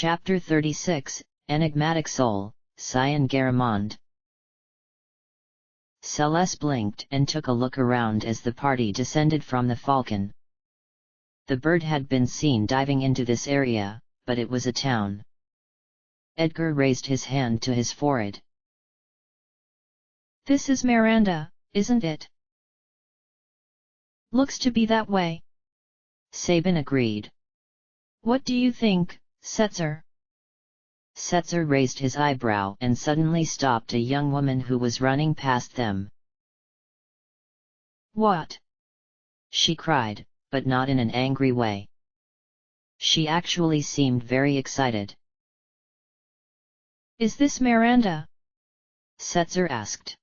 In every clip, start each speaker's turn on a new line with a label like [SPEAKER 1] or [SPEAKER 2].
[SPEAKER 1] Chapter 36, Enigmatic Soul, Cyan Garamond. Celes blinked and took a look around as the party descended from the falcon. The bird had been seen diving into this area, but it was a town. Edgar raised his hand to his forehead.
[SPEAKER 2] "This is Miranda, isn't it?" "Looks to be that way."
[SPEAKER 1] Sabin agreed.
[SPEAKER 2] "What do you think, Setzer?"
[SPEAKER 1] Setzer raised his eyebrow and suddenly stopped a young woman who was running past them.
[SPEAKER 2] "What?"
[SPEAKER 1] she cried, but not in an angry way. She actually seemed very excited.
[SPEAKER 2] "Is this Miranda?"
[SPEAKER 1] Setzer asked.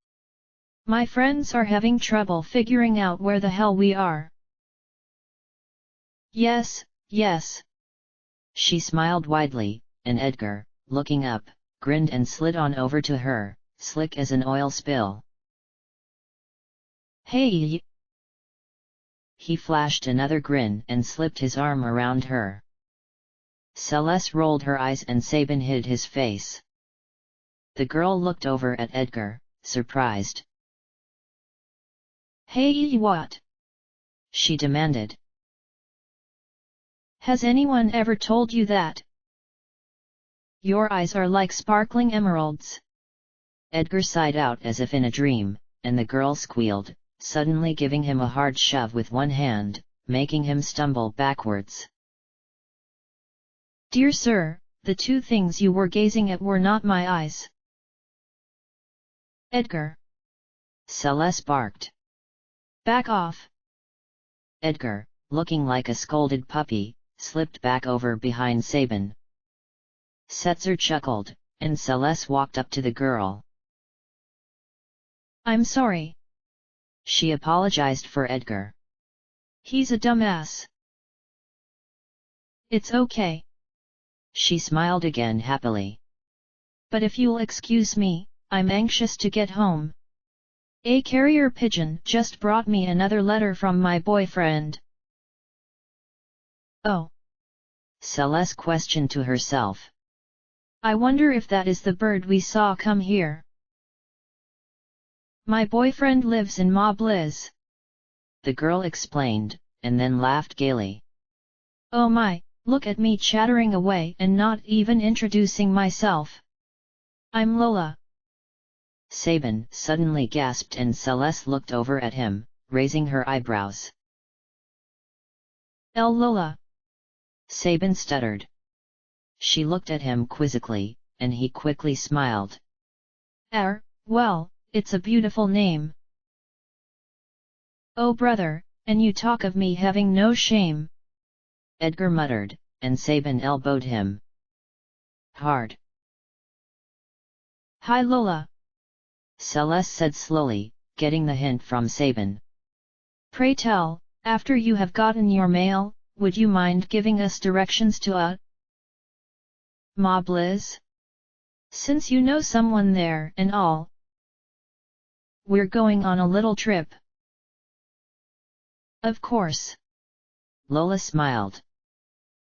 [SPEAKER 2] "My friends are having trouble figuring out where the hell we are." "Yes, yes."
[SPEAKER 1] She smiled widely, and Edgar, looking up, grinned and slid on over to her, slick as an oil spill.
[SPEAKER 2] "Hey!"
[SPEAKER 1] He flashed another grin and slipped his arm around her. Celes rolled her eyes and Sabin hid his face. The girl looked over at Edgar, surprised.
[SPEAKER 2] "Hey, what?"
[SPEAKER 1] she demanded.
[SPEAKER 2] "Has anyone ever told you that? Your eyes are like sparkling emeralds."
[SPEAKER 1] Edgar sighed out as if in a dream, and the girl squealed, suddenly giving him a hard shove with one hand, making him stumble backwards.
[SPEAKER 2] "Dear sir, the two things you were gazing at were not my eyes." "Edgar!"
[SPEAKER 1] Celes barked.
[SPEAKER 2] "Back off!"
[SPEAKER 1] Edgar, looking like a scolded puppy, slipped back over behind Sabin. Setzer chuckled, and Celes walked up to the girl.
[SPEAKER 2] "I'm sorry."
[SPEAKER 1] She apologized for Edgar.
[SPEAKER 2] "He's a dumbass." "It's okay."
[SPEAKER 1] She smiled again happily.
[SPEAKER 2] "But if you'll excuse me, I'm anxious to get home. A carrier pigeon just brought me another letter from my boyfriend." "Oh?"
[SPEAKER 1] Celes questioned to herself.
[SPEAKER 2] "I wonder if that is the bird we saw come here." "My boyfriend lives in Ma Bliz,"
[SPEAKER 1] the girl explained, and then laughed gaily.
[SPEAKER 2] "Oh my, look at me chattering away and not even introducing myself. I'm Lola."
[SPEAKER 1] Sabin suddenly gasped and Celes looked over at him, raising her eyebrows.
[SPEAKER 2] Lola."
[SPEAKER 1] Sabin stuttered. She looked at him quizzically, and he quickly smiled.
[SPEAKER 2] Well, it's a beautiful name." "Oh brother, and you talk of me having no shame."
[SPEAKER 1] Edgar muttered, and Sabin elbowed him hard.
[SPEAKER 2] "Hi Lola,"
[SPEAKER 1] Celes said slowly, getting the hint from Sabin.
[SPEAKER 2] "Pray tell, after you have gotten your mail, would you mind giving us directions to Ma Bliz? Since you know someone there and all. We're going on a little trip." "Of course."
[SPEAKER 1] Lola smiled.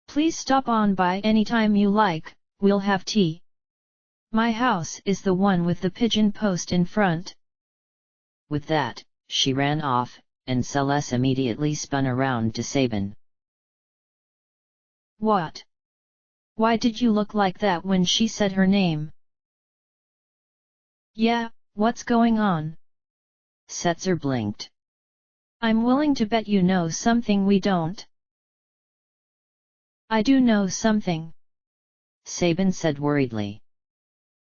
[SPEAKER 2] "Please stop on by any time you like, we'll have tea. My house is the one with the pigeon post in front."
[SPEAKER 1] With that, she ran off, and Celes immediately spun around to Sabin.
[SPEAKER 2] "What? Why did you look like that when she said her name?" "Yeah, what's going on?"
[SPEAKER 1] Setzer blinked.
[SPEAKER 2] "I'm willing to bet you know something we don't." "I do know something,"
[SPEAKER 1] Sabin said worriedly.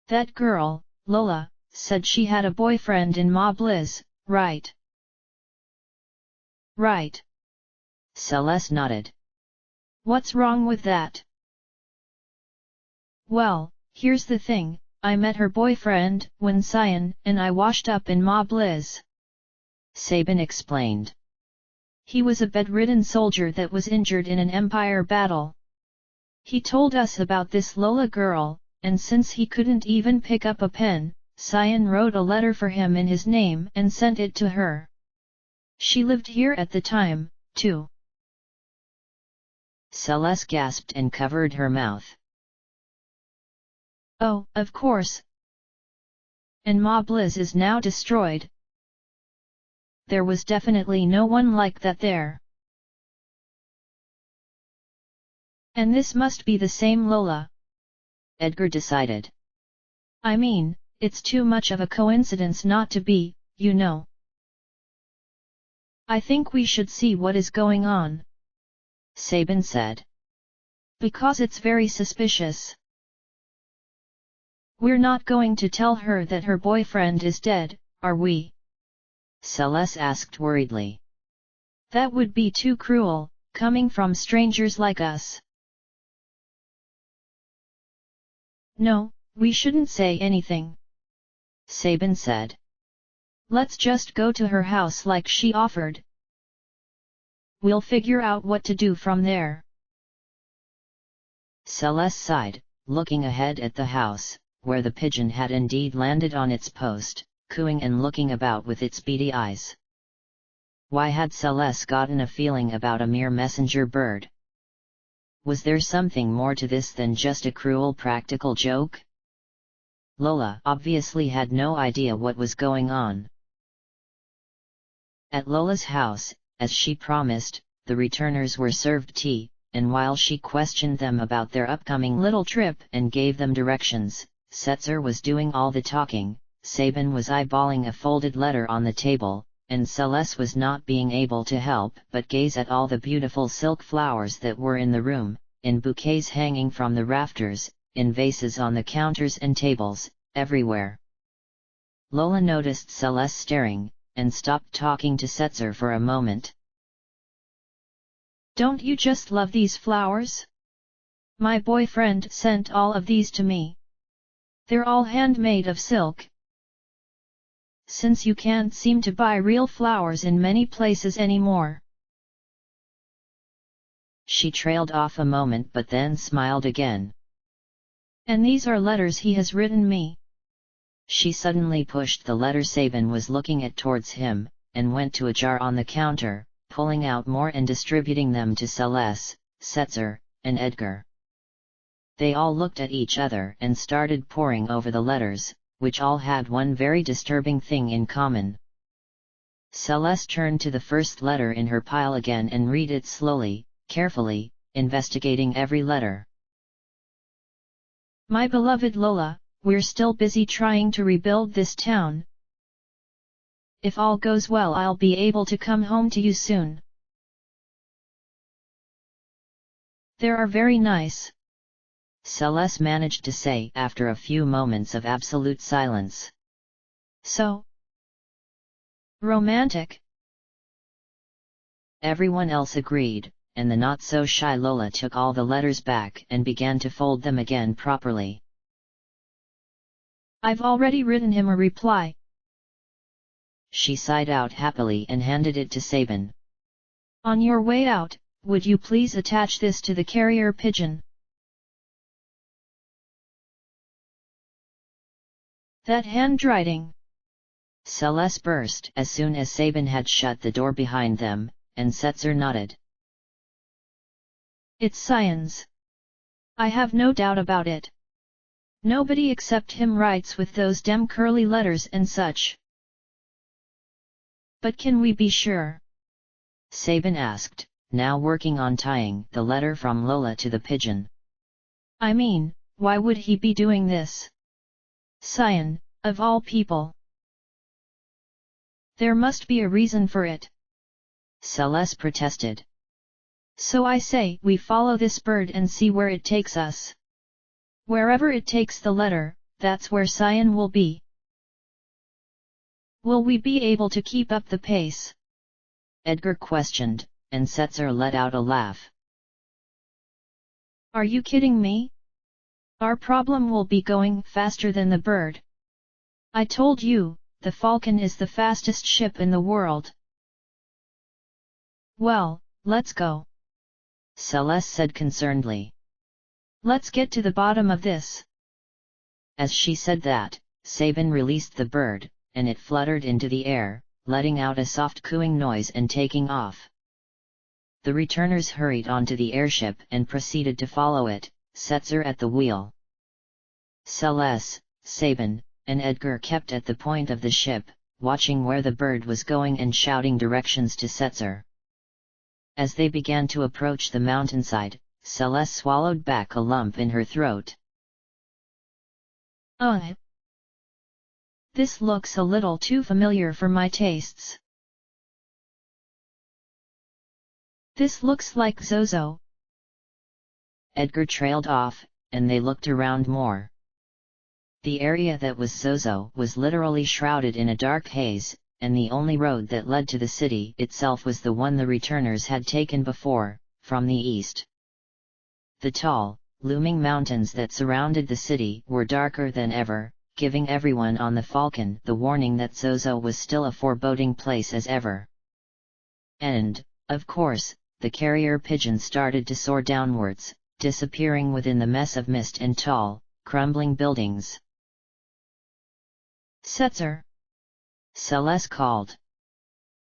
[SPEAKER 2] "That girl, Lola, said she had a boyfriend in Ma Bliz, right?" "Right."
[SPEAKER 1] Celes nodded.
[SPEAKER 2] "What's wrong with that?" "Well, here's the thing, I met her boyfriend when Cyan and I washed up in Ma Bliz,"
[SPEAKER 1] Sabin explained.
[SPEAKER 2] "He was a bedridden soldier that was injured in an empire battle. He told us about this Lola girl, and since he couldn't even pick up a pen, Cyan wrote a letter for him in his name and sent it to her. She lived here at the time, too."
[SPEAKER 1] Celes gasped and covered her mouth.
[SPEAKER 2] Oh, of course. And Ma Bliss is now destroyed. There was definitely no one like that there. And this must be the same Lola.
[SPEAKER 1] Edgar decided.
[SPEAKER 2] I mean, it's too much of a coincidence not to be, you know. I think we should see what is going on,
[SPEAKER 1] Sabin said.
[SPEAKER 2] because it's very suspicious. We're not going to tell her that her boyfriend is dead, are we?
[SPEAKER 1] Celes asked worriedly.
[SPEAKER 2] That would be too cruel, coming from strangers like us. No, we shouldn't say anything,
[SPEAKER 1] Sabin said.
[SPEAKER 2] Let's just go to her house like she offered. We'll figure out what to do from there.
[SPEAKER 1] Celes sighed, looking ahead at the house, where the pigeon had indeed landed on its post, cooing and looking about with its beady eyes. Why had Celes gotten a feeling about a mere messenger bird? Was there something more to this than just a cruel practical joke? Lola obviously had no idea what was going on. At Lola's house, as she promised, the returners were served tea, and while she questioned them about their upcoming little trip and gave them directions, Chere was doing all the talking, Sabin was eyeballing a folded letter on the table, and Celes was not being able to help but gaze at all the beautiful silk flowers that were in the room, in bouquets hanging from the rafters, in vases on the counters and tables, everywhere. Lola noticed Celes staring, and stopped talking to Chere for a moment.
[SPEAKER 2] Don't you just love these flowers? My boyfriend sent all of these to me. They're all handmade of silk. Since you can't seem to buy real flowers in many places anymore.
[SPEAKER 1] She trailed off a moment but then smiled again.
[SPEAKER 2] And these are letters he has written me.
[SPEAKER 1] She suddenly pushed the letter Sabin was looking at towards him, and went to a jar on the counter, pulling out more and distributing them to Celes, Chere, and Edgar. They all looked at each other and started poring over the letters, which all had one very disturbing thing in common. Celes turned to the first letter in her pile again and read it slowly, carefully, investigating every letter.
[SPEAKER 2] My beloved Lola, we're still busy trying to rebuild this town. If all goes well, I'll be able to come home to you soon. They are very nice,
[SPEAKER 1] Celes managed to say after a few moments of absolute silence.
[SPEAKER 2] So romantic.
[SPEAKER 1] Everyone else agreed, and the not-so-shy Lola took all the letters back and began to fold them again properly.
[SPEAKER 2] I've already written him a reply.
[SPEAKER 1] She sighed out happily and handed it to Sabin.
[SPEAKER 2] On your way out, would you please attach this to the carrier pigeon? That handwriting!
[SPEAKER 1] Celes burst as soon as Sabin had shut the door behind them, and Chere nodded.
[SPEAKER 2] It's science. I have no doubt about it. Nobody except him writes with those damn curly letters and such. But can we be sure?
[SPEAKER 1] Sabin asked, now working on tying the letter from Lola to the pigeon.
[SPEAKER 2] I mean, why would he be doing this? Cyan, of all people. There must be a reason for it.
[SPEAKER 1] Celes protested.
[SPEAKER 2] So I say we follow this bird and see where it takes us. Wherever it takes the letter, that's where Cyan will be. Will we be able to keep up the pace?
[SPEAKER 1] Edgar questioned, and Chere let out a laugh.
[SPEAKER 2] Are you kidding me? Our problem will be going faster than the bird. I told you, the Falcon is the fastest ship in the world. Well, let's go,
[SPEAKER 1] Celes said concernedly.
[SPEAKER 2] Let's get to the bottom of this.
[SPEAKER 1] As she said that, Sabin released the bird, and it fluttered into the air, letting out a soft cooing noise and taking off. The returners hurried onto the airship and proceeded to follow it, Chere at the wheel. Celes, Sabin, and Edgar kept at the point of the ship, watching where the bird was going and shouting directions to Setzer. As they began to approach the mountainside, Celes swallowed back a lump in her throat.
[SPEAKER 2] Ugh! This looks a little too familiar for my tastes. This looks like Zozo.
[SPEAKER 1] Edgar trailed off, and they looked around more. The area that was Zozo was literally shrouded in a dark haze, and the only road that led to the city itself was the one the returners had taken before, from the east. The tall, looming mountains that surrounded the city were darker than ever, giving everyone on the Falcon the warning that Zozo was still a foreboding place as ever. And, of course, the carrier pigeon started to soar downwards, disappearing within the mess of mist and tall, crumbling buildings.
[SPEAKER 2] Setzer!
[SPEAKER 1] Celes called.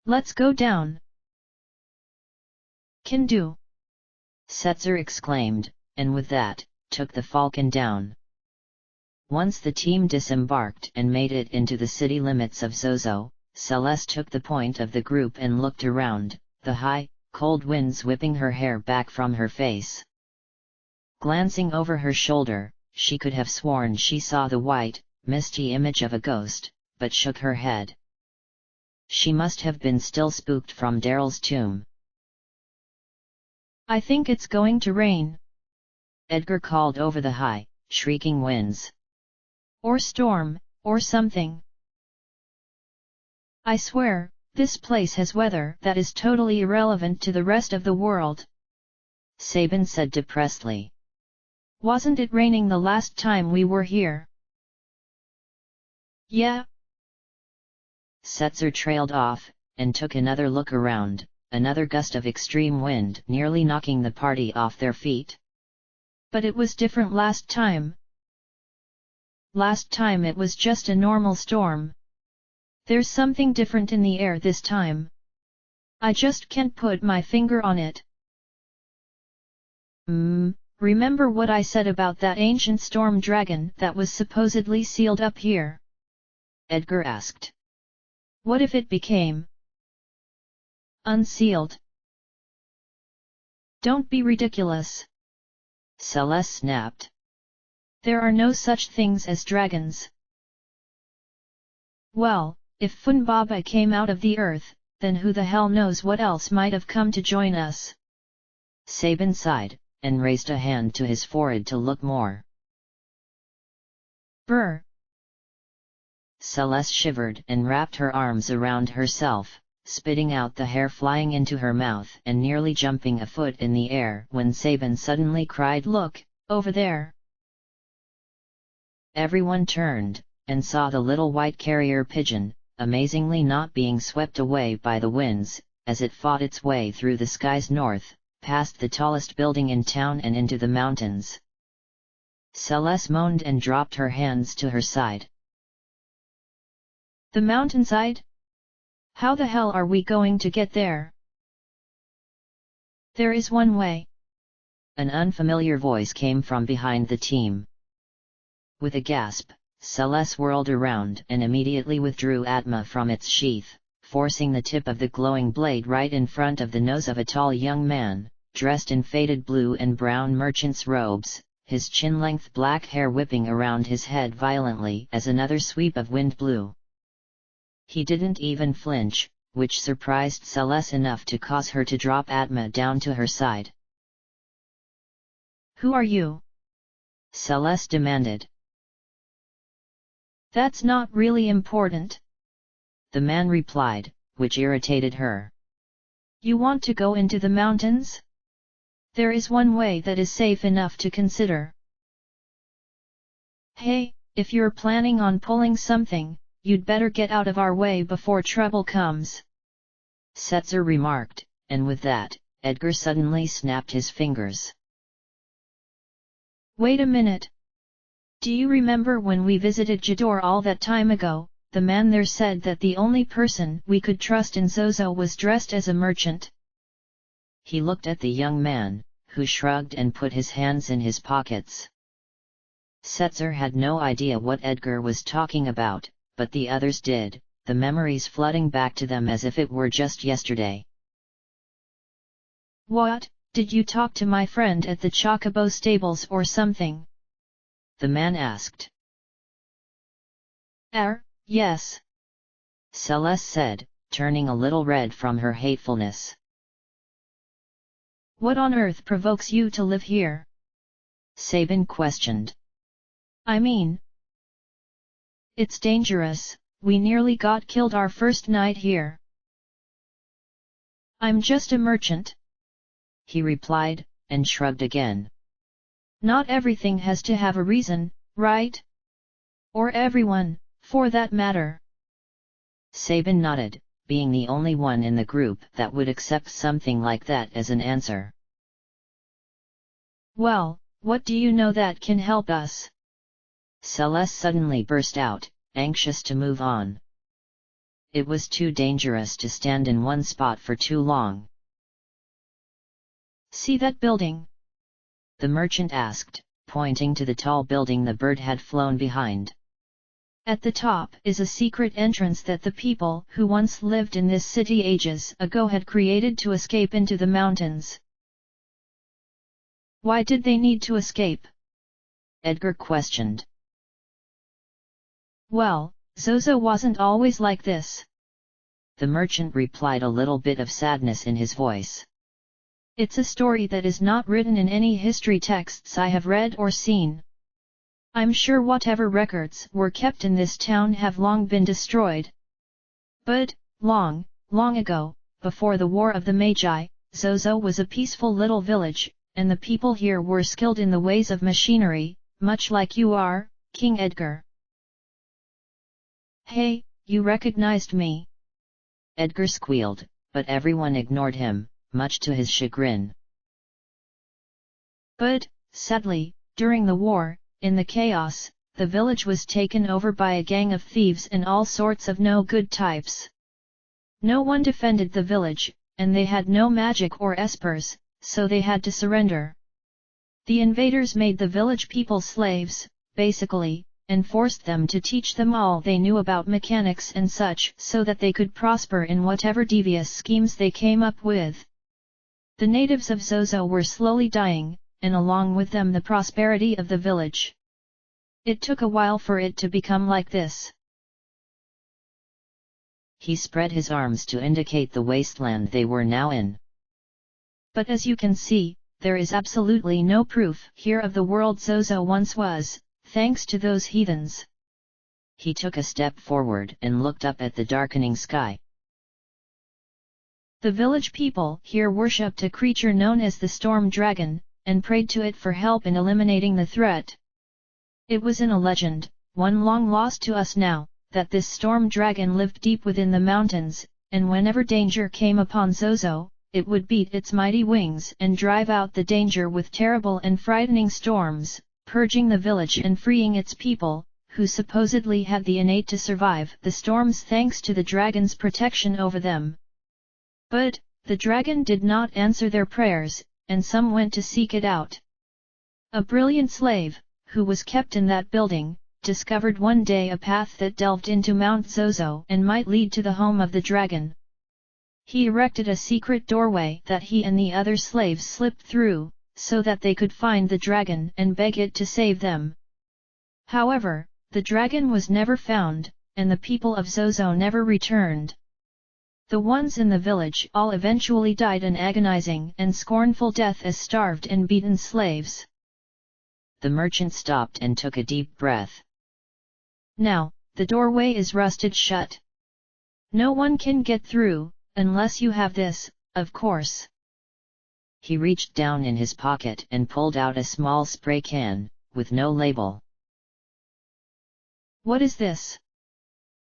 [SPEAKER 2] Let's go down. Can do!
[SPEAKER 1] Setzer exclaimed, and with that, took the Falcon down. Once the team disembarked and made it into the city limits of Zozo, Celes took the point of the group and looked around, the high, cold winds whipping her hair back from her face. Glancing over her shoulder, she could have sworn she saw the white, misty image of a ghost, but shook her head. She must have been still spooked from Daryl's tomb.
[SPEAKER 2] I think it's going to rain.
[SPEAKER 1] Edgar called over the high, shrieking winds.
[SPEAKER 2] Or storm, or something. I swear, this place has weather that is totally irrelevant to the rest of the world.
[SPEAKER 1] Sabin said depressedly.
[SPEAKER 2] Wasn't it raining the last time we were here? Yeah.
[SPEAKER 1] Setzer trailed off, and took another look around, another gust of extreme wind nearly knocking the party off their feet.
[SPEAKER 2] But it was different last time. Last time it was just a normal storm. There's something different in the air this time. I just can't put my finger on it. Remember what I said about that ancient storm dragon that was supposedly sealed up here?
[SPEAKER 1] Edgar asked.
[SPEAKER 2] What if it became unsealed? Don't be ridiculous.
[SPEAKER 1] Celes snapped.
[SPEAKER 2] There are no such things as dragons. Well, if Funbaba came out of the earth, then who the hell knows what else might have come to join us?
[SPEAKER 1] Sabin sighed, and raised a hand to his forehead to look more.
[SPEAKER 2] Brr!
[SPEAKER 1] Celes shivered and wrapped her arms around herself, spitting out the hair flying into her mouth and nearly jumping a foot in the air when Sabin suddenly cried, "Look, over there!" Everyone turned, and saw the little white carrier pigeon, amazingly not being swept away by the winds, as it fought its way through the skies north, past the tallest building in town and into the mountains. Celes moaned and dropped her hands to her side.
[SPEAKER 2] The mountainside? How the hell are we going to get there? There is one way.
[SPEAKER 1] An unfamiliar voice came from behind the team. With a gasp, Celes whirled around and immediately withdrew Atma from its sheath, forcing the tip of the glowing blade right in front of the nose of a tall young man, dressed in faded blue and brown merchant's robes, his chin-length black hair whipping around his head violently as another sweep of wind blew. He didn't even flinch, which surprised Celes enough to cause her to drop Atma down to her side.
[SPEAKER 2] Who are you?
[SPEAKER 1] Celes demanded.
[SPEAKER 2] That's not really important.
[SPEAKER 1] The man replied, which irritated her.
[SPEAKER 2] You want to go into the mountains? There is one way that is safe enough to consider. Hey, if you're planning on pulling something, you'd better get out of our way before trouble comes.
[SPEAKER 1] Setzer remarked, and with that, Edgar suddenly snapped his fingers.
[SPEAKER 2] Wait a minute. Do you remember when we visited Jador all that time ago? The man there said that the only person we could trust in Zozo was dressed as a merchant.
[SPEAKER 1] He looked at the young man, who shrugged and put his hands in his pockets. Setzer had no idea what Edgar was talking about, but the others did, the memories flooding back to them as if it were just yesterday.
[SPEAKER 2] What, did you talk to my friend at the Chocobo stables or something?
[SPEAKER 1] The man asked.
[SPEAKER 2] Yes.
[SPEAKER 1] Celes said, turning a little red from her hatefulness.
[SPEAKER 2] What on earth provokes you to live here?
[SPEAKER 1] Sabin questioned.
[SPEAKER 2] I mean, it's dangerous, we nearly got killed our first night here. I'm just a merchant,
[SPEAKER 1] he replied, and shrugged again.
[SPEAKER 2] Not everything has to have a reason, right? Or everyone, for that matter.
[SPEAKER 1] Sabin nodded, being the only one in the group that would accept something like that as an answer.
[SPEAKER 2] Well, what do you know that can help us?
[SPEAKER 1] Celes suddenly burst out, anxious to move on. It was too dangerous to stand in one spot for too long.
[SPEAKER 2] See that building?
[SPEAKER 1] The merchant asked, pointing to the tall building the bird had flown behind.
[SPEAKER 2] At the top is a secret entrance that the people who once lived in this city ages ago had created to escape into the mountains. Why did they need to escape?
[SPEAKER 1] Edgar questioned.
[SPEAKER 2] Well, Zozo wasn't always like this.
[SPEAKER 1] The merchant replied, a little bit of sadness in his voice.
[SPEAKER 2] It's a story that is not written in any history texts I have read or seen. I'm sure whatever records were kept in this town have long been destroyed. But, long ago, before the War of the Magi, Zozo was a peaceful little village, and the people here were skilled in the ways of machinery, much like you are, King Edgar. Hey, you recognized me?
[SPEAKER 1] Edgar squealed, but everyone ignored him, much to his chagrin.
[SPEAKER 2] But, sadly, during the war, in the chaos, the village was taken over by a gang of thieves and all sorts of no-good types. No one defended the village, and they had no magic or espers, so they had to surrender. The invaders made the village people slaves, basically, and forced them to teach them all they knew about mechanics and such so that they could prosper in whatever devious schemes they came up with. The natives of Zozo were slowly dying, and along with them the prosperity of the village. It took a while for it to become like this.
[SPEAKER 1] He spread his arms to indicate the wasteland they were now in.
[SPEAKER 2] But as you can see, there is absolutely no proof here of the world Zozo once was, thanks to those heathens.
[SPEAKER 1] He took a step forward and looked up at the darkening sky.
[SPEAKER 2] The village people here worshipped a creature known as the Storm Dragon, and prayed to it for help in eliminating the threat. It was in a legend, one long lost to us now, that this storm dragon lived deep within the mountains, and whenever danger came upon Zozo, it would beat its mighty wings and drive out the danger with terrible and frightening storms, purging the village and freeing its people, who supposedly had the innate to survive the storms thanks to the dragon's protection over them. But, the dragon did not answer their prayers, and some went to seek it out. A brilliant slave, who was kept in that building, discovered one day a path that delved into Mount Zozo and might lead to the home of the dragon. He erected a secret doorway that he and the other slaves slipped through, so that they could find the dragon and beg it to save them. However, the dragon was never found, and the people of Zozo never returned. The ones in the village all eventually died an agonizing and scornful death as starved and beaten slaves.
[SPEAKER 1] The merchant stopped and took a deep breath.
[SPEAKER 2] Now, the doorway is rusted shut. No one can get through, unless you have this, of course.
[SPEAKER 1] He reached down in his pocket and pulled out a small spray can, with no label.
[SPEAKER 2] What is this?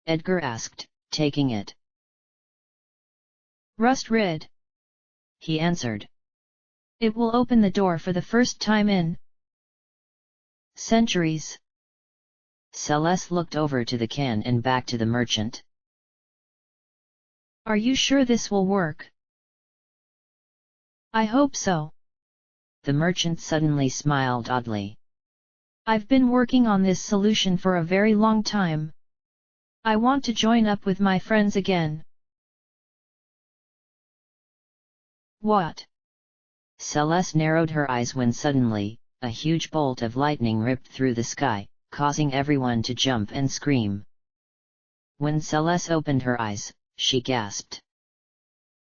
[SPEAKER 1] Edgar asked, taking it.
[SPEAKER 2] Rust red.
[SPEAKER 1] He answered.
[SPEAKER 2] It will open the door for the first time in centuries.
[SPEAKER 1] Celes looked over to the can and back to the merchant.
[SPEAKER 2] Are you sure this will work? I hope so.
[SPEAKER 1] The merchant suddenly smiled oddly.
[SPEAKER 2] I've been working on this solution for a very long time. I want to join up with my friends again. What?
[SPEAKER 1] Celes narrowed her eyes when suddenly, a huge bolt of lightning ripped through the sky, causing everyone to jump and scream. When Celes opened her eyes, she gasped.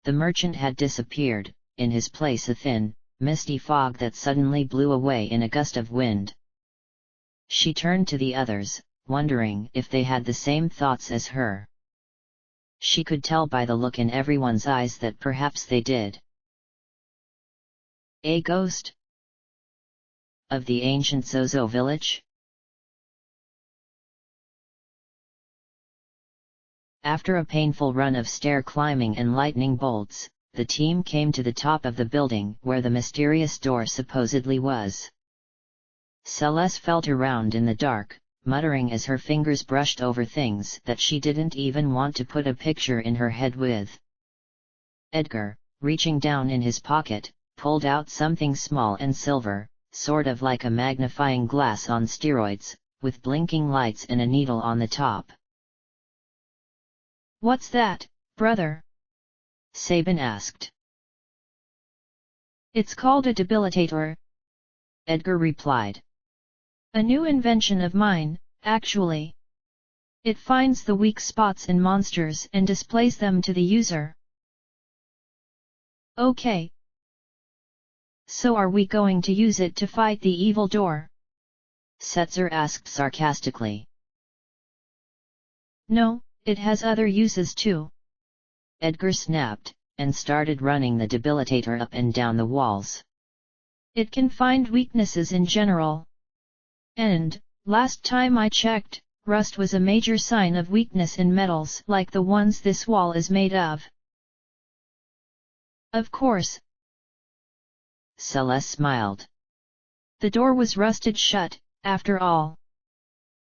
[SPEAKER 1] The merchant had disappeared, in his place a thin, misty fog that suddenly blew away in a gust of wind. She turned to the others, wondering if they had the same thoughts as her. She could tell by the look in everyone's eyes that perhaps they did. A ghost? Of the ancient Zozo village? After a painful run of stair climbing and lightning bolts, the team came to the top of the building where the mysterious door supposedly was. Celes felt around in the dark, muttering as her fingers brushed over things that she didn't even want to put a picture in her head with. Edgar, reaching down in his pocket, pulled out something small and silver, sort of like a magnifying glass on steroids, with blinking lights and a needle on the top.
[SPEAKER 2] "What's that, brother?"
[SPEAKER 1] Sabin asked.
[SPEAKER 2] "It's called a debilitator,"
[SPEAKER 1] Edgar replied.
[SPEAKER 2] "A new invention of mine, actually. It finds the weak spots in monsters and displays them to the user." "Okay. So are we going to use it to fight the evil door?"
[SPEAKER 1] Setzer asked sarcastically.
[SPEAKER 2] "No, it has other uses too."
[SPEAKER 1] Edgar snapped, and started running the debilitator up and down the walls.
[SPEAKER 2] "It can find weaknesses in general. And, last time I checked, rust was a major sign of weakness in metals like the ones this wall is made of." "Of course."
[SPEAKER 1] Celes smiled.
[SPEAKER 2] "The door was rusted shut, after all."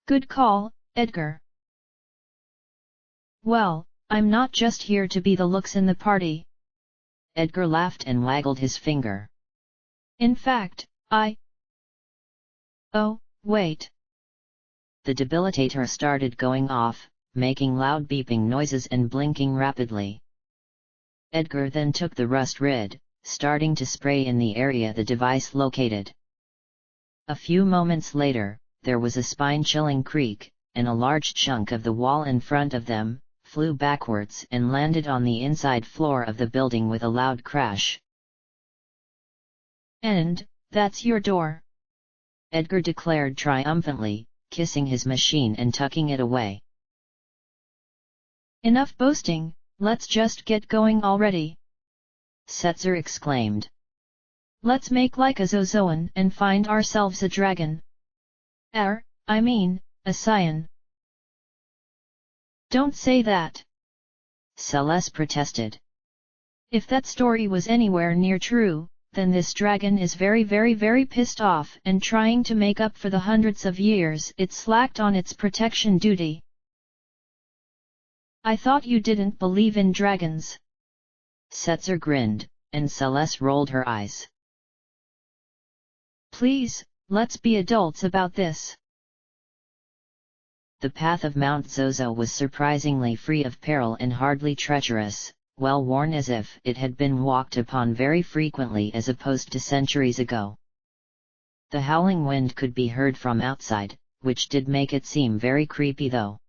[SPEAKER 2] "Good call, Edgar." "Well, I'm not just here to be the looks in the party."
[SPEAKER 1] Edgar laughed and waggled his finger.
[SPEAKER 2] "In fact, Oh, wait."
[SPEAKER 1] The debilitator started going off, making loud beeping noises and blinking rapidly. Edgar then took the rust rid, starting to spray in the area the device located. A few moments later, there was a spine-chilling creak, and a large chunk of the wall in front of them flew backwards and landed on the inside floor of the building with a loud crash.
[SPEAKER 2] "And, that's your door,"
[SPEAKER 1] Edgar declared triumphantly, kissing his machine and tucking it away.
[SPEAKER 2] "Enough boasting, let's just get going already,"
[SPEAKER 1] Setzer exclaimed.
[SPEAKER 2] "Let's make like a Zozoan and find ourselves a dragon. I mean, a Cyan." "Don't say that,"
[SPEAKER 1] Celes protested.
[SPEAKER 2] "If that story was anywhere near true, then this dragon is very pissed off and trying to make up for the hundreds of years it slacked on its protection duty." "I thought you didn't believe in dragons."
[SPEAKER 1] Setzer grinned, and Celes rolled her eyes.
[SPEAKER 2] "Please, let's be adults about this."
[SPEAKER 1] The path of Mount Zozo was surprisingly free of peril and hardly treacherous, well worn as if it had been walked upon very frequently as opposed to centuries ago. The howling wind could be heard from outside, which did make it seem very creepy though.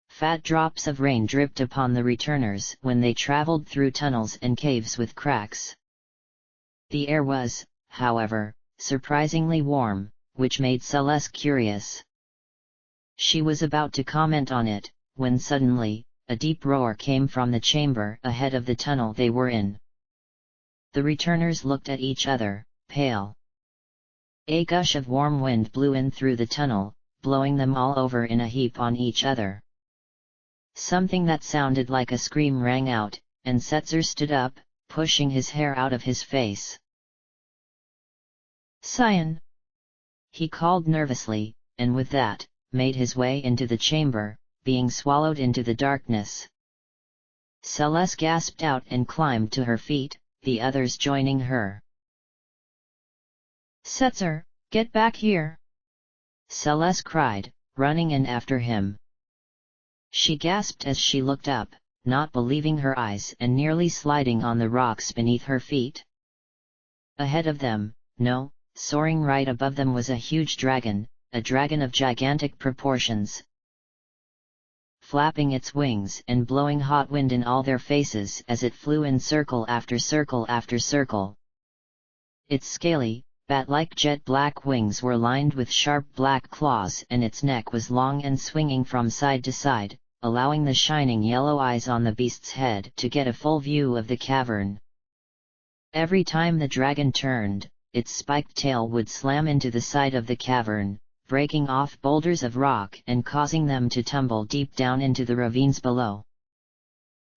[SPEAKER 1] Fat drops of rain dripped upon the returners when they traveled through tunnels and caves with cracks. The air was, however, surprisingly warm, which made Celes curious. She was about to comment on it, when suddenly, a deep roar came from the chamber ahead of the tunnel they were in. The returners looked at each other, pale. A gush of warm wind blew in through the tunnel, blowing them all over in a heap on each other. Something that sounded like a scream rang out, and Setzer stood up, pushing his hair out of his face.
[SPEAKER 2] "Cyan!"
[SPEAKER 1] he called nervously, and with that, made his way into the chamber, being swallowed into the darkness. Celes gasped out and climbed to her feet, the others joining her.
[SPEAKER 2] "Setzer, get back here!"
[SPEAKER 1] Celes cried, running in after him. She gasped as she looked up, not believing her eyes and nearly sliding on the rocks beneath her feet. Ahead of them, no, soaring right above them was a huge dragon, a dragon of gigantic proportions. Flapping its wings and blowing hot wind in all their faces as it flew in circle after circle after circle. Its scaly, bat-like jet-black wings were lined with sharp black claws and its neck was long and swinging from side to side, allowing the shining yellow eyes on the beast's head to get a full view of the cavern. Every time the dragon turned, its spiked tail would slam into the side of the cavern, breaking off boulders of rock and causing them to tumble deep down into the ravines below.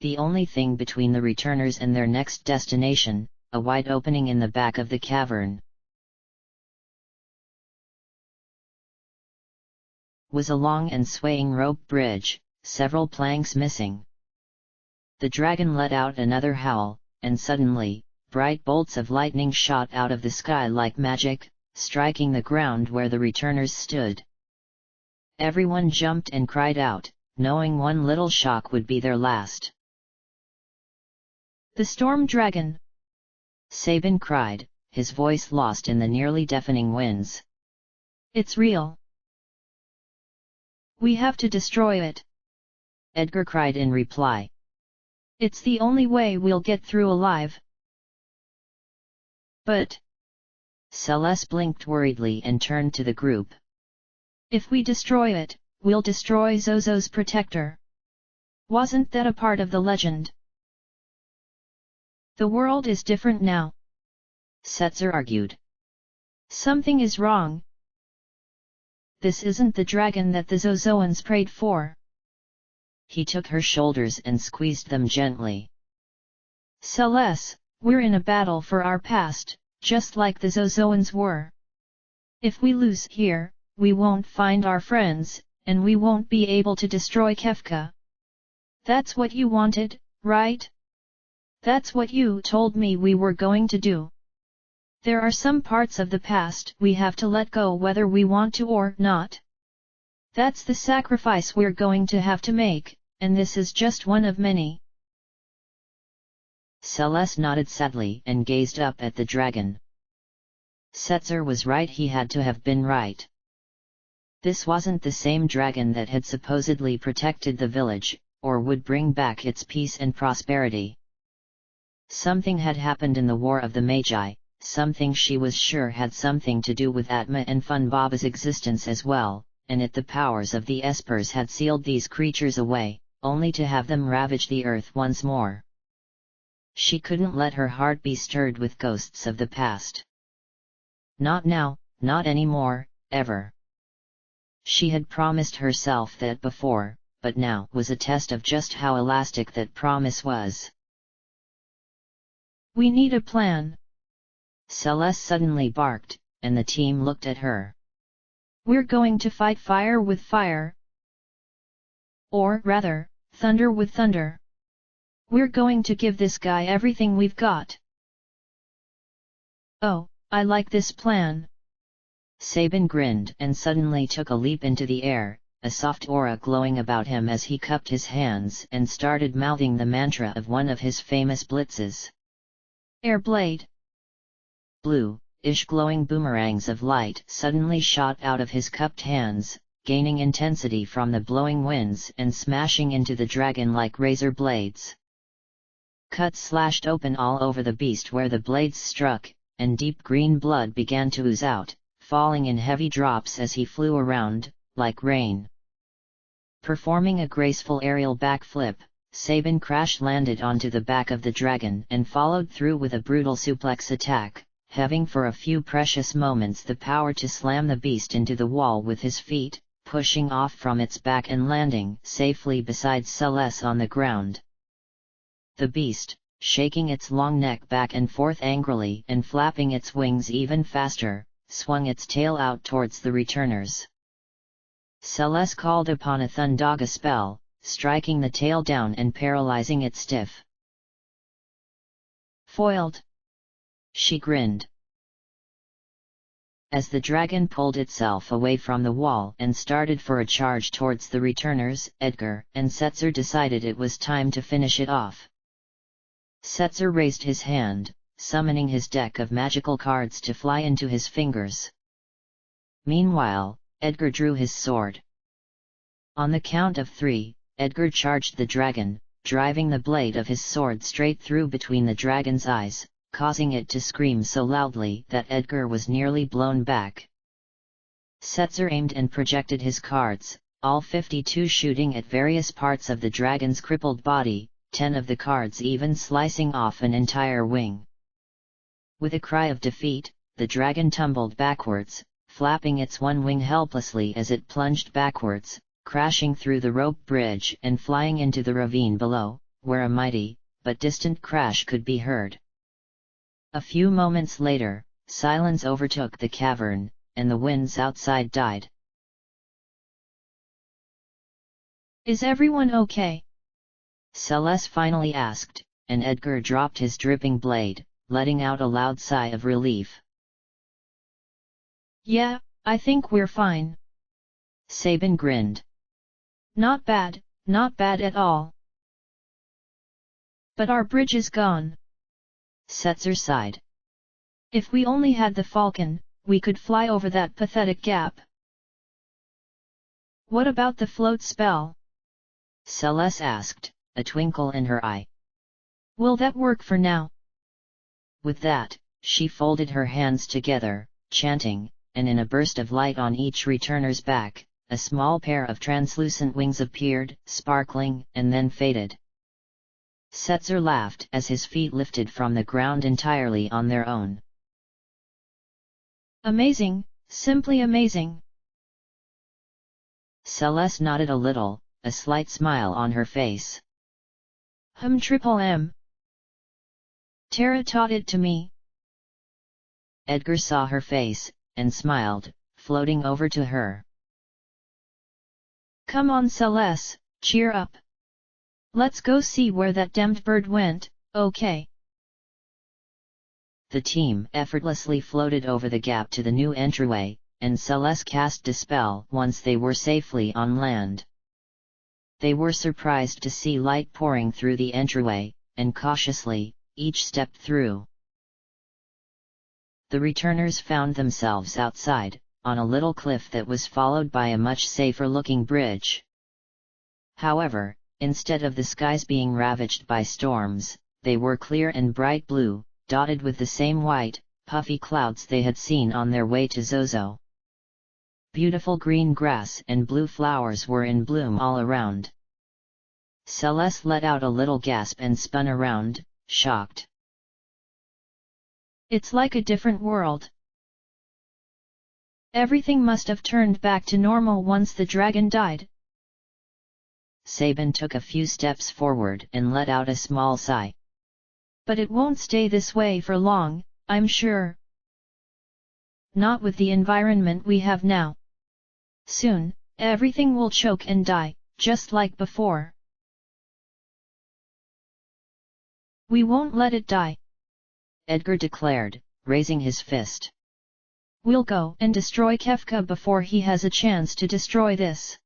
[SPEAKER 1] The only thing between the returners and their next destination, a wide opening in the back of the cavern, was a long and swaying rope bridge, several planks missing. The dragon let out another howl, and suddenly, bright bolts of lightning shot out of the sky like magic, striking the ground where the returners stood. Everyone jumped and cried out, knowing one little shock would be their last.
[SPEAKER 2] "The storm dragon!"
[SPEAKER 1] Sabin cried, his voice lost in the nearly deafening winds.
[SPEAKER 2] "It's real! We have to destroy it!"
[SPEAKER 1] Edgar cried in reply.
[SPEAKER 2] "It's the only way we'll get through alive." "But..."
[SPEAKER 1] Celes blinked worriedly and turned to the group.
[SPEAKER 2] "If we destroy it, we'll destroy Zozo's protector. Wasn't that a part of the legend? The world is different now,"
[SPEAKER 1] Chere argued.
[SPEAKER 2] "Something is wrong. This isn't the dragon that the Zozoans prayed for."
[SPEAKER 1] He took her shoulders and squeezed them gently.
[SPEAKER 2] "Celes, we're in a battle for our past, just like the Zozoans were. If we lose here, we won't find our friends, and we won't be able to destroy Kefka. That's what you wanted, right? That's what you told me we were going to do. There are some parts of the past we have to let go whether we want to or not. That's the sacrifice we're going to have to make, and this is just one of many."
[SPEAKER 1] Celes nodded sadly and gazed up at the dragon. Chere was right, he had to have been right. This wasn't the same dragon that had supposedly protected the village, or would bring back its peace and prosperity. Something had happened in the War of the Magi, something she was sure had something to do with Atma and Fun Baba's existence as well, and the powers of the Espers had sealed these creatures away, only to have them ravage the earth once more. She couldn't let her heart be stirred with ghosts of the past. Not now, not anymore, ever. She had promised herself that before, but now was a test of just how elastic that promise was.
[SPEAKER 2] "We need a plan,"
[SPEAKER 1] Celes suddenly barked, and the team looked at her.
[SPEAKER 2] "We're going to fight fire with fire. Or rather, thunder with thunder. We're going to give this guy everything we've got." "Oh, I like this plan."
[SPEAKER 1] Sabin grinned and suddenly took a leap into the air, a soft aura glowing about him as he cupped his hands and started mouthing the mantra of one of his famous blitzes.
[SPEAKER 2] Air blade.
[SPEAKER 1] Blue-ish glowing boomerangs of light suddenly shot out of his cupped hands, gaining intensity from the blowing winds and smashing into the dragon like razor blades. Cuts slashed open all over the beast where the blades struck, and deep green blood began to ooze out, falling in heavy drops as he flew around, like rain. Performing a graceful aerial backflip, Sabin crash-landed onto the back of the dragon and followed through with a brutal suplex attack, having for a few precious moments the power to slam the beast into the wall with his feet, pushing off from its back and landing safely beside Celes on the ground. The beast, shaking its long neck back and forth angrily and flapping its wings even faster, swung its tail out towards the returners. Celes called upon a Thundaga spell, striking the tail down and paralyzing it stiff.
[SPEAKER 2] "Foiled,"
[SPEAKER 1] she grinned. As the dragon pulled itself away from the wall and started for a charge towards the returners, Edgar and Setzer decided it was time to finish it off. Setzer raised his hand, summoning his deck of magical cards to fly into his fingers. Meanwhile, Edgar drew his sword. On the count of 3, Edgar charged the dragon, driving the blade of his sword straight through between the dragon's eyes, causing it to scream so loudly that Edgar was nearly blown back. Setzer aimed and projected his cards, all 52 shooting at various parts of the dragon's crippled body, 10 of the cards even slicing off an entire wing. With a cry of defeat, the dragon tumbled backwards, flapping its one wing helplessly as it plunged backwards, crashing through the rope bridge and flying into the ravine below, where a mighty, but distant crash could be heard. A few moments later, silence overtook the cavern, and the winds outside died.
[SPEAKER 2] "Is everyone okay?"
[SPEAKER 1] Celes finally asked, and Edgar dropped his dripping blade, letting out a loud sigh of relief.
[SPEAKER 2] "Yeah, I think we're fine."
[SPEAKER 1] Sabin grinned.
[SPEAKER 2] Not bad at all." "But our bridge is gone."
[SPEAKER 1] Setzer sighed.
[SPEAKER 2] "If we only had the falcon, we could fly over that pathetic gap." "What about the float spell?"
[SPEAKER 1] Celes asked, a twinkle in her eye.
[SPEAKER 2] "Will that work for now?"
[SPEAKER 1] With that, she folded her hands together, chanting, and in a burst of light on each returner's back, a small pair of translucent wings appeared, sparkling, and then faded. Setzer laughed as his feet lifted from the ground entirely on their own.
[SPEAKER 2] "Amazing, simply amazing."
[SPEAKER 1] Celes nodded a little, a slight smile on her face.
[SPEAKER 2] Triple M. Chere taught it to me."
[SPEAKER 1] Edgar saw her face, and smiled, floating over to her.
[SPEAKER 2] "Come on Celes, cheer up. Let's go see where that damned bird went, okay?"
[SPEAKER 1] The team effortlessly floated over the gap to the new entryway, and Celes cast Dispel once they were safely on land. They were surprised to see light pouring through the entryway, and cautiously, each stepped through. The returners found themselves outside, on a little cliff that was followed by a much safer-looking bridge. However, instead of the skies being ravaged by storms, they were clear and bright blue, dotted with the same white, puffy clouds they had seen on their way to Zozo. Beautiful green grass and blue flowers were in bloom all around. Celes let out a little gasp and spun around, shocked.
[SPEAKER 2] "It's like a different world. Everything must have turned back to normal once the dragon died."
[SPEAKER 1] Sabin took a few steps forward and let out a small sigh.
[SPEAKER 2] "But it won't stay this way for long, I'm sure. Not with the environment we have now. Soon, everything will choke and die, just like before." "We won't let it die,"
[SPEAKER 1] Edgar declared, raising his fist.
[SPEAKER 2] "We'll go and destroy Kefka before he has a chance to destroy this.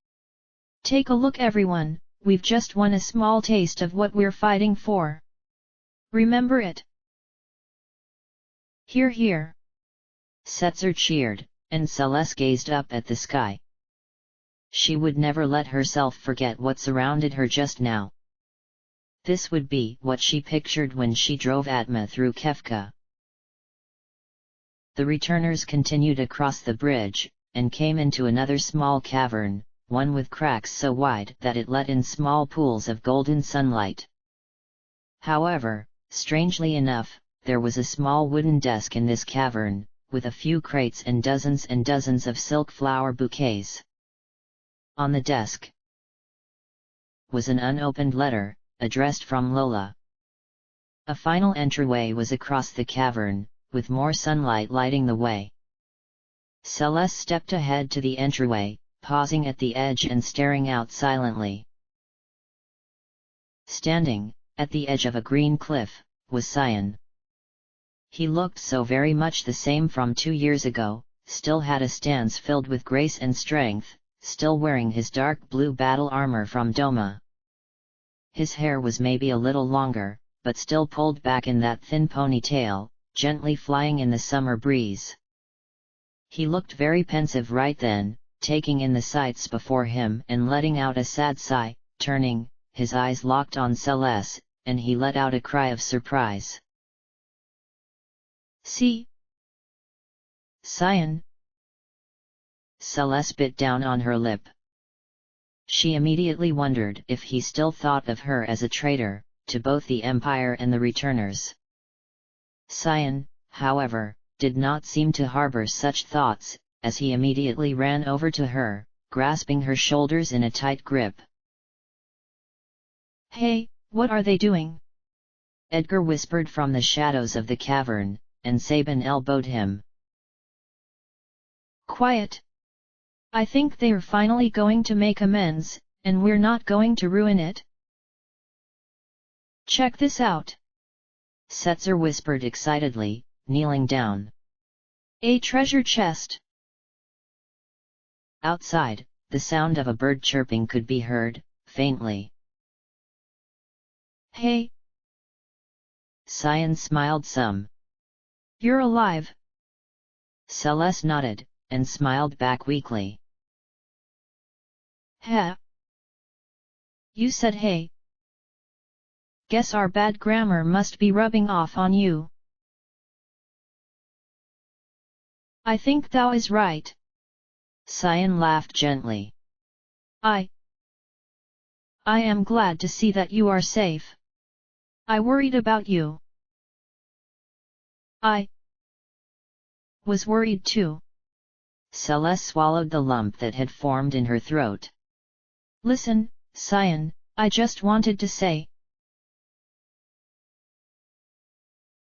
[SPEAKER 2] Take a look everyone, we've just won a small taste of what we're fighting for. Remember it." "Hear hear."
[SPEAKER 1] Setzer cheered, and Celes gazed up at the sky. She would never let herself forget what surrounded her just now. This would be what she pictured when she drove Atma through Kefka. The returners continued across the bridge, and came into another small cavern, one with cracks so wide that it let in small pools of golden sunlight. However, strangely enough, there was a small wooden desk in this cavern, with a few crates and dozens of silk flower bouquets. On the desk was an unopened letter, addressed from Lola. A final entryway was across the cavern, with more sunlight lighting the way. Celes stepped ahead to the entryway, pausing at the edge and staring out silently. Standing, at the edge of a green cliff, was Cyan. He looked so very much the same from 2 years ago, still had a stance filled with grace and strength, still wearing his dark blue battle armor from Doma. His hair was maybe a little longer, but still pulled back in that thin ponytail, gently flying in the summer breeze. He looked very pensive right then, taking in the sights before him and letting out a sad sigh. Turning, his eyes locked on Celes, and he let out a cry of surprise.
[SPEAKER 2] "See? Cyan."
[SPEAKER 1] Celes bit down on her lip. She immediately wondered if he still thought of her as a traitor, to both the Empire and the returners. Cyan, however, did not seem to harbor such thoughts, as he immediately ran over to her, grasping her shoulders in a tight grip.
[SPEAKER 2] "Hey, what are they doing?"
[SPEAKER 1] Edgar whispered from the shadows of the cavern, and Sabin elbowed him.
[SPEAKER 2] "Quiet! I think they're finally going to make amends, and we're not going to ruin it." "Check this out!"
[SPEAKER 1] Setzer whispered excitedly, kneeling down.
[SPEAKER 2] "A treasure chest!"
[SPEAKER 1] Outside, the sound of a bird chirping could be heard, faintly.
[SPEAKER 2] "Hey!"
[SPEAKER 1] Cyan smiled some.
[SPEAKER 2] "You're alive!"
[SPEAKER 1] Celes nodded, and smiled back weakly.
[SPEAKER 2] "Heh! You said hey. Guess our bad grammar must be rubbing off on you." "I think thou is right."
[SPEAKER 1] Cyan laughed gently.
[SPEAKER 2] I am glad to see that you are safe. I worried about you." "I was worried too."
[SPEAKER 1] Celes swallowed the lump that had formed in her throat.
[SPEAKER 2] "Listen, Cyan, I just wanted to say,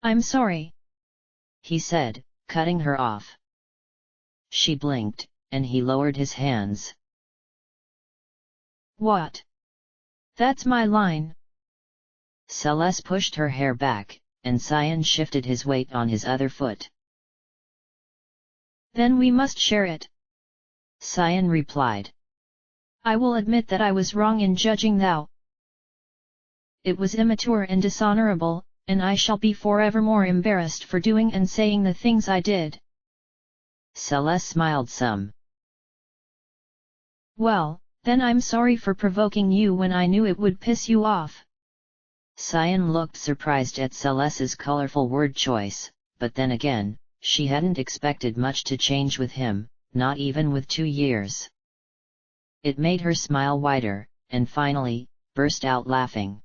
[SPEAKER 2] I'm sorry,"
[SPEAKER 1] he said, cutting her off. She blinked, and he lowered his hands.
[SPEAKER 2] "What? That's my line."
[SPEAKER 1] Celes pushed her hair back, and Cyan shifted his weight on his other foot.
[SPEAKER 2] "Then we must share it,"
[SPEAKER 1] Cyan replied.
[SPEAKER 2] "I will admit that I was wrong in judging thou. It was immature and dishonorable, and I shall be forevermore embarrassed for doing and saying the things I did."
[SPEAKER 1] Celes smiled some.
[SPEAKER 2] "Well, then I'm sorry for provoking you when I knew it would piss you off."
[SPEAKER 1] Cyan looked surprised at Celes's colorful word choice, but then again, she hadn't expected much to change with him, not even with 2 years. It made her smile wider, and finally, burst out laughing.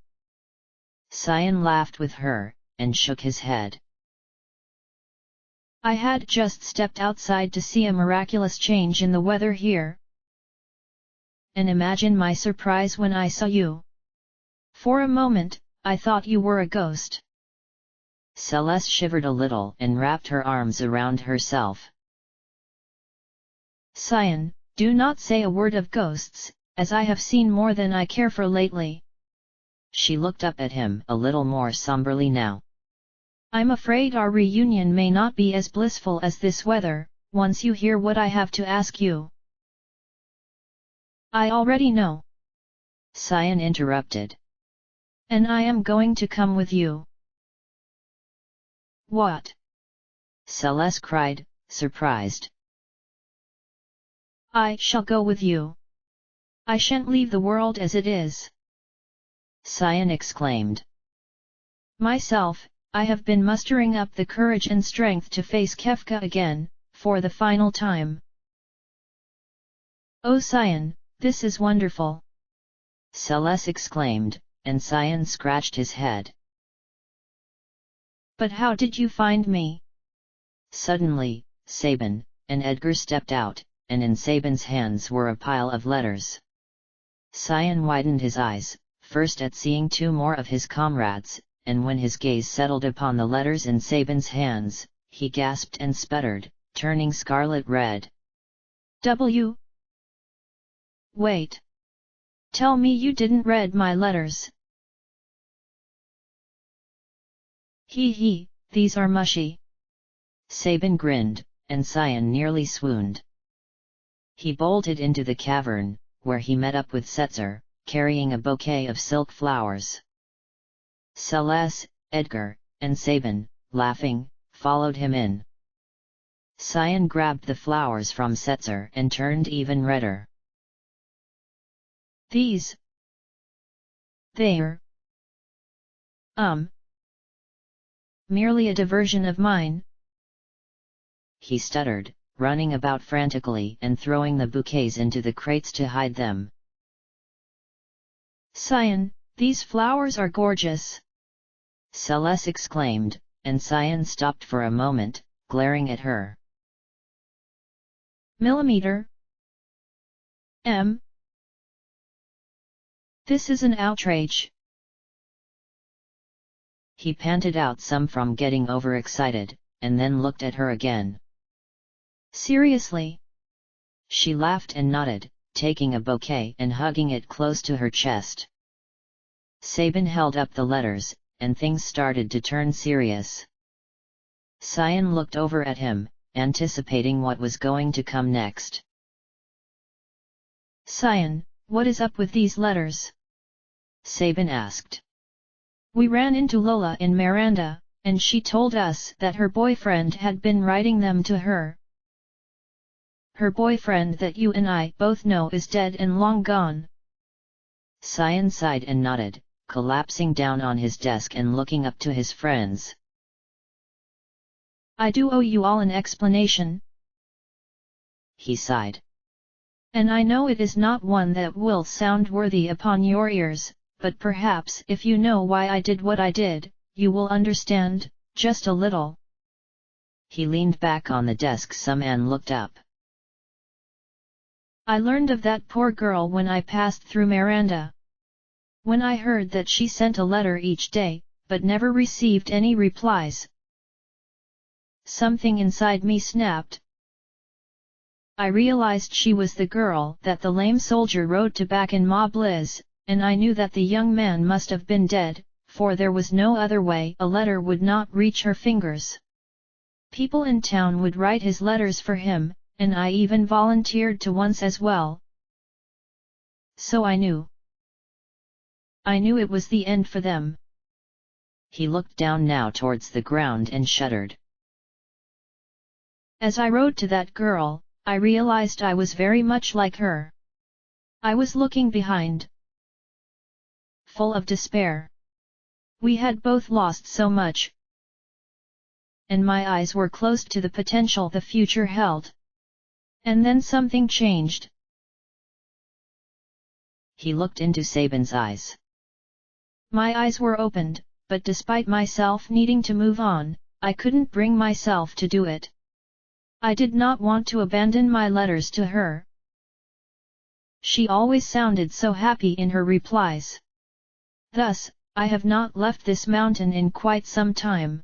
[SPEAKER 1] Cyan laughed with her, and shook his head.
[SPEAKER 2] "I had just stepped outside to see a miraculous change in the weather here. And imagine my surprise when I saw you. For a moment, I thought you were a ghost."
[SPEAKER 1] Celes shivered a little and wrapped her arms around herself.
[SPEAKER 2] "Cyan, do not say a word of ghosts, as I have seen more than I care for lately."
[SPEAKER 1] She looked up at him a little more somberly now.
[SPEAKER 2] "I'm afraid our reunion may not be as blissful as this weather, once you hear what I have to ask you." "I already know,"
[SPEAKER 1] Cyan interrupted.
[SPEAKER 2] "And I am going to come with you." "What?"
[SPEAKER 1] Celes cried, surprised.
[SPEAKER 2] "I shall go with you. I shan't leave the world as it is,"
[SPEAKER 1] Cyan exclaimed.
[SPEAKER 2] "Myself, I have been mustering up the courage and strength to face Kefka again, for the final time." "Oh Cyan, this is wonderful!"
[SPEAKER 1] Celes exclaimed, and Cyan scratched his head.
[SPEAKER 2] "But how did you find me?"
[SPEAKER 1] Suddenly, Sabin and Edgar stepped out, and in Sabin's hands were a pile of letters. Cyan widened his eyes, first at seeing 2 more of his comrades, and when his gaze settled upon the letters in Sabin's hands, he gasped and sputtered, turning scarlet red.
[SPEAKER 2] "W. Wait. Tell me you didn't read my letters." "Hee hee, these are mushy."
[SPEAKER 1] Sabin grinned, and Cyan nearly swooned. He bolted into the cavern, where he met up with Chere, carrying a bouquet of silk flowers. Celes, Edgar, and Sabin, laughing, followed him in. Cyan grabbed the flowers from Chere and turned even redder.
[SPEAKER 2] These? They're merely a diversion of mine,
[SPEAKER 1] he stuttered, running about frantically and throwing the bouquets into the crates to hide them.
[SPEAKER 2] Cyan, these flowers are gorgeous,
[SPEAKER 1] Celes exclaimed, and Cyan stopped for a moment, glaring at her.
[SPEAKER 2] Millimeter? This is an outrage.
[SPEAKER 1] He panted out some from getting overexcited, and then looked at her again.
[SPEAKER 2] Seriously?
[SPEAKER 1] She laughed and nodded, taking a bouquet and hugging it close to her chest. Sabin held up the letters, and things started to turn serious. Cyan looked over at him, anticipating what was going to come next.
[SPEAKER 2] Cyan, what is up with these letters?
[SPEAKER 1] Sabin asked.
[SPEAKER 2] We ran into Lola in Miranda, and she told us that her boyfriend had been writing them to her. Her boyfriend that you and I both know is dead and long gone.
[SPEAKER 1] Cyan sighed and nodded, collapsing down on his desk and looking up to his friends.
[SPEAKER 2] I do owe you all an explanation,
[SPEAKER 1] he sighed.
[SPEAKER 2] And I know it is not one that will sound worthy upon your ears, but perhaps if you know why I did what I did, you will understand, just a little.
[SPEAKER 1] He leaned back on the desk some and looked up.
[SPEAKER 2] I learned of that poor girl when I passed through Miranda. When I heard that she sent a letter each day, but never received any replies. Something inside me snapped. I realized she was the girl that the lame soldier rode to back in Ma Bliss, and I knew that the young man must have been dead, for there was no other way a letter would not reach her fingers. People in town would write his letters for him, and I even volunteered to once as well. So I knew. I knew it was the end for them.
[SPEAKER 1] He looked down now towards the ground and shuddered.
[SPEAKER 2] As I rode to that girl, I realized I was very much like her. I was looking behind, full of despair. We had both lost so much, and my eyes were closed to the potential the future held. And then something changed.
[SPEAKER 1] He looked into Sabin's eyes.
[SPEAKER 2] My eyes were opened, but despite myself needing to move on, I couldn't bring myself to do it. I did not want to abandon my letters to her. She always sounded so happy in her replies. Thus, I have not left this mountain in quite some time.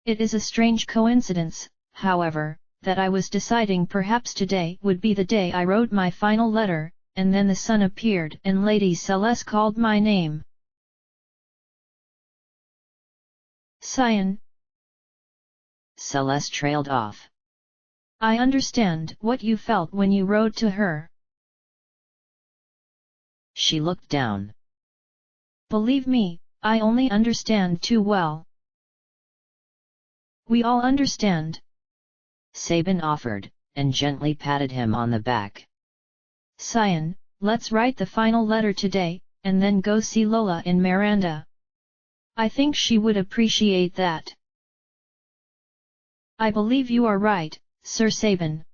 [SPEAKER 2] It is a strange coincidence, however, that I was deciding perhaps today would be the day I wrote my final letter, and then the sun appeared and Lady Celes called my name. Cyan.
[SPEAKER 1] Celes trailed off.
[SPEAKER 2] I understand what you felt when you wrote to her.
[SPEAKER 1] She looked down.
[SPEAKER 2] Believe me, I only understand too well. We all understand,
[SPEAKER 1] Sabin offered, and gently patted him on the back.
[SPEAKER 2] Cyan, let's write the final letter today, and then go see Lola in Miranda. I think she would appreciate that. I believe you are right, Sir Sabin.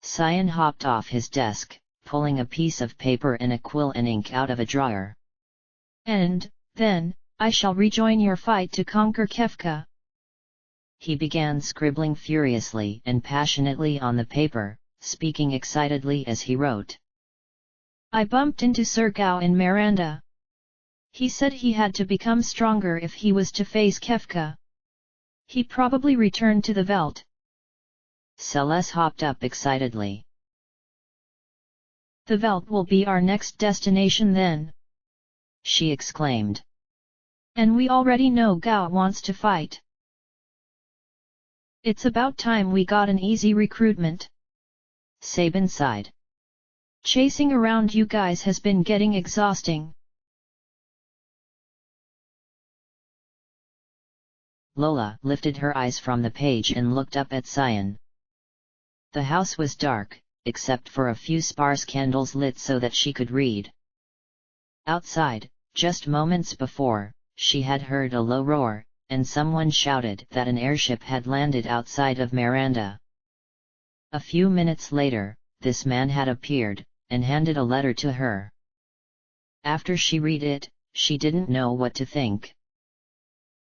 [SPEAKER 1] Cyan hopped off his desk, pulling a piece of paper and a quill and ink out of a drawer.
[SPEAKER 2] And, then, I shall rejoin your fight to conquer Kefka.
[SPEAKER 1] He began scribbling furiously and passionately on the paper, speaking excitedly as he wrote.
[SPEAKER 2] I bumped into Sir Gao in Miranda. He said he had to become stronger if he was to face Kefka. He probably returned to the Veld.
[SPEAKER 1] Celes hopped up excitedly.
[SPEAKER 2] The Veld will be our next destination then,
[SPEAKER 1] she exclaimed.
[SPEAKER 2] And we already know Gao wants to fight. It's about time we got an easy recruitment.
[SPEAKER 1] Sabin sighed.
[SPEAKER 2] Chasing around you guys has been getting exhausting.
[SPEAKER 1] Lola lifted her eyes from the page and looked up at Cyan. The house was dark, except for a few sparse candles lit so that she could read. Outside, just moments before, she had heard a low roar, and someone shouted that an airship had landed outside of Miranda. A few minutes later, this man had appeared, and handed a letter to her. After she read it, she didn't know what to think.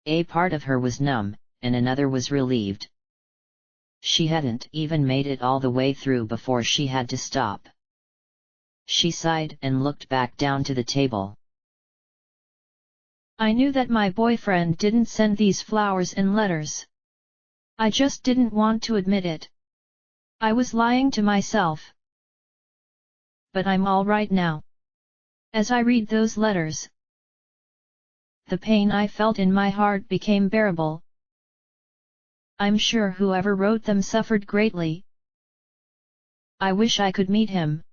[SPEAKER 1] A part of her was numb, and another was relieved. She hadn't even made it all the way through before she had to stop. She sighed and looked back down to the table.
[SPEAKER 2] I knew that my boyfriend didn't send these flowers and letters. I just didn't want to admit it. I was lying to myself. But I'm all right now. As I read those letters, the pain I felt in my heart became bearable. I'm sure whoever wrote them suffered greatly. I wish I could meet him.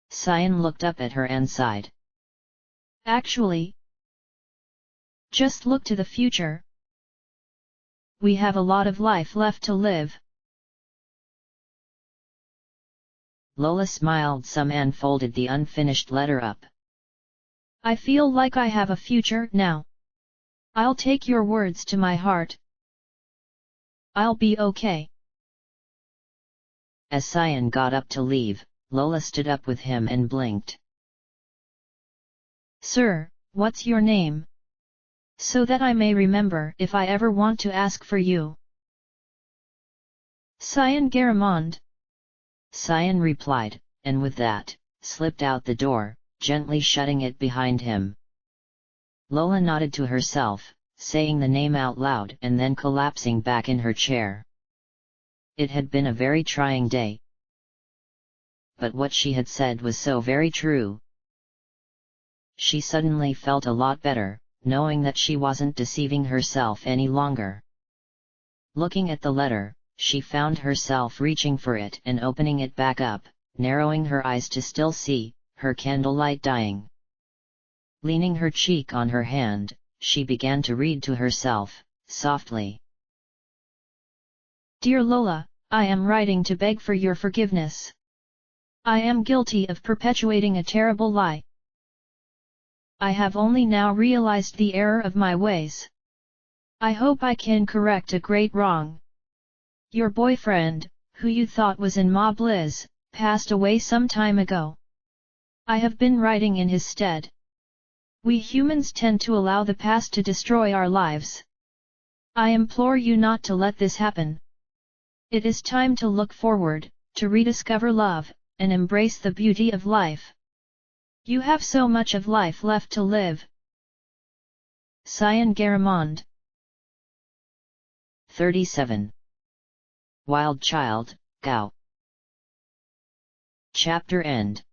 [SPEAKER 1] Cyan looked up at her and sighed.
[SPEAKER 2] Actually, just look to the future. We have a lot of life left to live.
[SPEAKER 1] Lola smiled some and folded the unfinished letter up.
[SPEAKER 2] I feel like I have a future now. I'll take your words to my heart. I'll be okay.
[SPEAKER 1] As Cyan got up to leave, Lola stood up with him and blinked.
[SPEAKER 2] Sir, what's your name? So that I may remember if I ever want to ask for you. Cyan Garamond.
[SPEAKER 1] Cyan replied, and with that, slipped out the door, gently shutting it behind him. Lola nodded to herself, saying the name out loud and then collapsing back in her chair. It had been a very trying day. But what she had said was so very true. She suddenly felt a lot better, knowing that she wasn't deceiving herself any longer. Looking at the letter, she found herself reaching for it and opening it back up, narrowing her eyes to still see, her candlelight dying. Leaning her cheek on her hand, she began to read to herself, softly.
[SPEAKER 2] Dear Lola, I am writing to beg for your forgiveness. I am guilty of perpetuating a terrible lie. I have only now realized the error of my ways. I hope I can correct a great wrong. Your boyfriend, who you thought was in Ma Bliss, passed away some time ago. I have been writing in his stead. We humans tend to allow the past to destroy our lives. I implore you not to let this happen. It is time to look forward, to rediscover love, and embrace the beauty of life. You have so much of life left to live. Cyan Garamond.
[SPEAKER 1] 37. Wild Child, Gao. Chapter End.